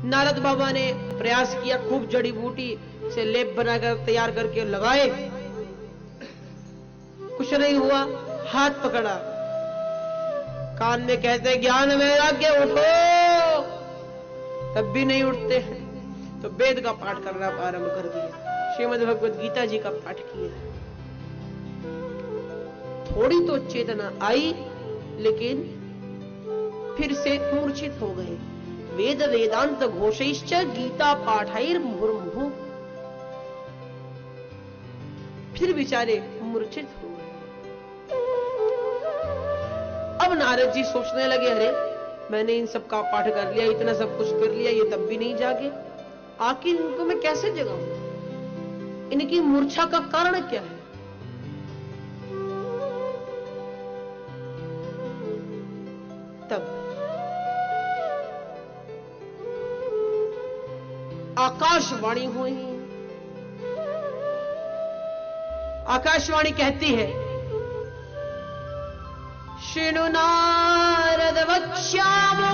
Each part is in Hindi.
नारद बाबा ने प्रयास किया, खूब जड़ी बूटी से लेप बनाकर तैयार करके लगाए, कुछ नहीं हुआ। हाथ पकड़ा, कान में कहते ज्ञान वैराग्य उठो, तब भी नहीं उठते हैं। तो वेद का पाठ करना आरंभ कर दिया, श्रीमद् भगवद गीता जी का पाठ किया। थोड़ी तो चेतना आई, लेकिन फिर से मूर्छित हो गए। वेद वेदांत घोषैश्च गीता पाठैर मुहुर्मुहुः, फिर बेचारे मूर्छित हो गए। अब नारद जी सोचने लगे, अरे मैंने इन सब का पाठ कर लिया, इतना सब कुछ कर लिया, ये तब भी नहीं जागे, आखिर इनको मैं कैसे जगाऊं? इनकी मूर्छा का कारण क्या है? तब आकाशवाणी हुई। आकाशवाणी कहती है, शृणु नारद वक्ष्यामो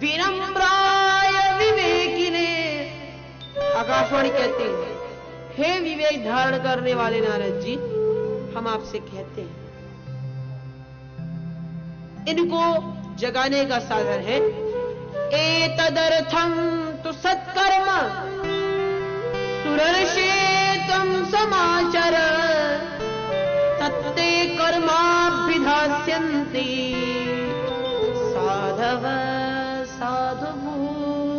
विनम्राय विवेकिने। आकाशवाणी कहती है, हे विवेक धारण करने वाले नारद जी, हम आपसे कहते हैं, इनको जगाने का साधन है। एतदर्थं तु सत्कर्म सुरर्षेतं समाचर, तत्ते कर्माभिधास्यन्ति साधव साधुभूषणा।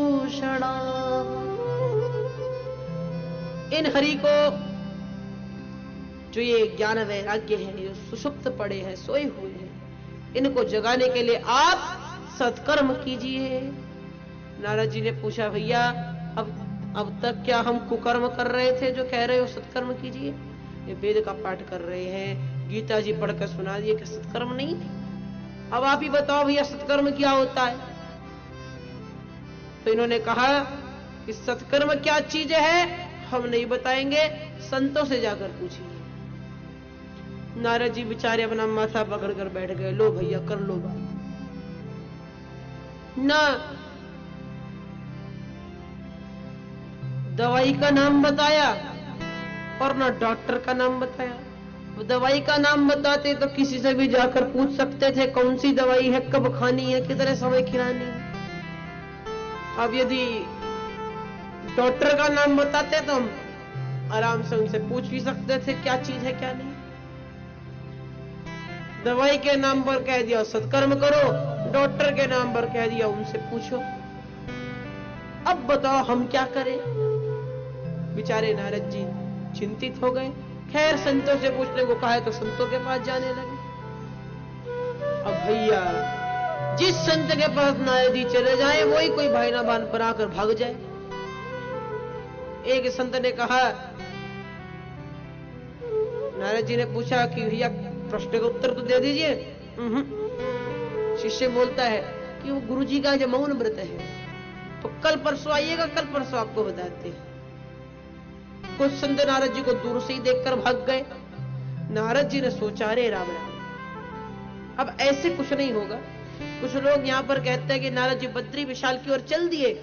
इन हरि को, जो ये ज्ञान वैराग्य है, जो सुषुप्त पड़े हैं, सोए हुए हैं, इनको जगाने के लिए आप सत्कर्म कीजिए। नारद जी ने पूछा, भैया अब तक क्या हम कुकर्म कर रहे थे जो कह रहे हो सत्कर्म कीजिए? ये वेद का पाठ कर रहे हैं, गीता जी पढ़कर सुना दिए कि सत्कर्म नहीं थी। अब आप ही बताओ भैया, सत्कर्म क्या होता है? तो इन्होंने कहा कि सत्कर्म क्या चीज है हम नहीं बताएंगे, संतों से जाकर पूछिए। नारद जी बेचारे अपना माथा पकड़कर बैठ गए, लो भैया कर लो बात। ना दवाई का नाम बताया और ना डॉक्टर का नाम बताया। वो दवाई का नाम बताते तो किसी से भी जाकर पूछ सकते थे कौन सी दवाई है, कब खानी है, कितने समय खिलानी है। अब यदि डॉक्टर का नाम बताते तो हम आराम से उनसे पूछ भी सकते थे क्या चीज है क्या नहीं। दवाई के नाम पर कह दिया सत्कर्म करो, डॉक्टर के नाम पर कह दिया उनसे पूछो। अब बताओ हम क्या करें? बेचारे नारद जी चिंतित हो गए। खैर संतों से पूछने को कहा तो संतों के पास जाने लगे। अब भैया जिस संत के पास नारद जी चले जाए वही कोई भाईना बान पर आकर भाग जाए। एक संत ने कहा, नारद जी ने पूछा कि भैया प्रश्न का उत्तर तो दे दीजिए। शिष्य बोलता है कि वो गुरु जी का जो मौन व्रत है, तो कल परसों आइएगा, कल परसों आपको बताते हैं। कुछ संत नारद जी को दूर से ही देखकर भाग गए। नारद जी ने सोचा, अरे राम राम, अब ऐसे कुछ नहीं होगा। कुछ लोग यहाँ पर कहते हैं कि नारद जी बद्री विशाल की ओर चल दिए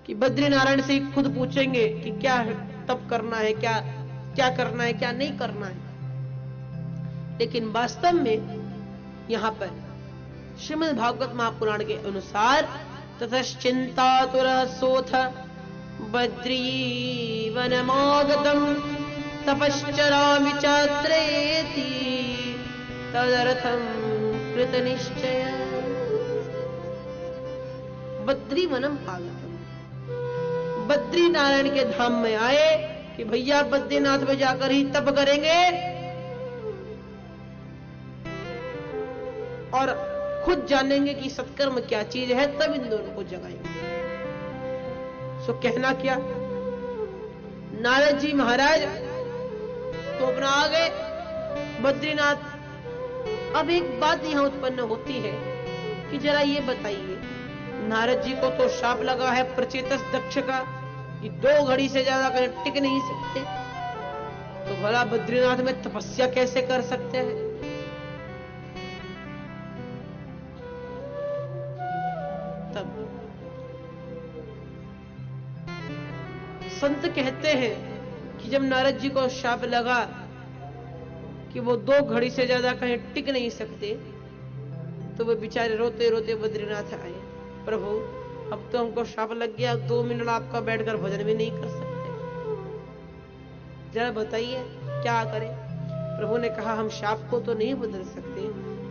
कि बद्री नारायण से खुद पूछेंगे कि क्या तप करना है, क्या करना है, क्या नहीं करना है। लेकिन वास्तव में यहाँ पर श्रीमद् भागवत महापुराण के अनुसार ततश्चिंतातुरः सोऽथ बद्री वनमागतम् तपश्चरामि चात्रेति तदर्थं कृतनिश्चय। बद्री वनम आगतम, बद्री नारायण के धाम में आए कि भैया बद्रीनाथ में जाकर ही तप करेंगे और खुद जानेंगे कि सत्कर्म क्या चीज है, तब इन दोनों को जगाएंगे। सो कहना क्या, नारद जी महाराज तो अपना आ गए बद्रीनाथ। अब एक बात यहां उत्पन्न होती है कि जरा ये बताइए, नारद जी को तो शाप लगा है प्रचेतस दक्ष का, ये 2 घड़ी से ज्यादा कहीं टिक नहीं सकते, तो भला बद्रीनाथ में तपस्या कैसे कर सकते हैं? तब संत कहते हैं कि जब नारद जी को शाप लगा कि वो 2 घड़ी से ज्यादा कहीं टिक नहीं सकते, तो वो बेचारे रोते रोते बद्रीनाथ आए। प्रभु अब तो हमको शाप लग गया, 2 मिनट आपका बैठकर भजन भी नहीं कर सकते, जरा बताइए क्या करें। प्रभु ने कहा हम शाप को तो नहीं बदल सकते,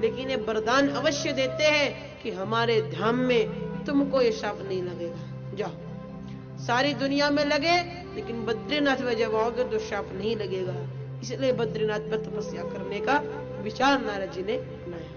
लेकिन ये वरदान अवश्य देते हैं कि हमारे धाम में तुमको ये शाप नहीं लगेगा। जाओ, सारी दुनिया में लगे लेकिन बद्रीनाथ में जब आओगे तो शाप नहीं लगेगा। इसलिए बद्रीनाथ में तपस्या करने का विचार नारद जी ने बनाया।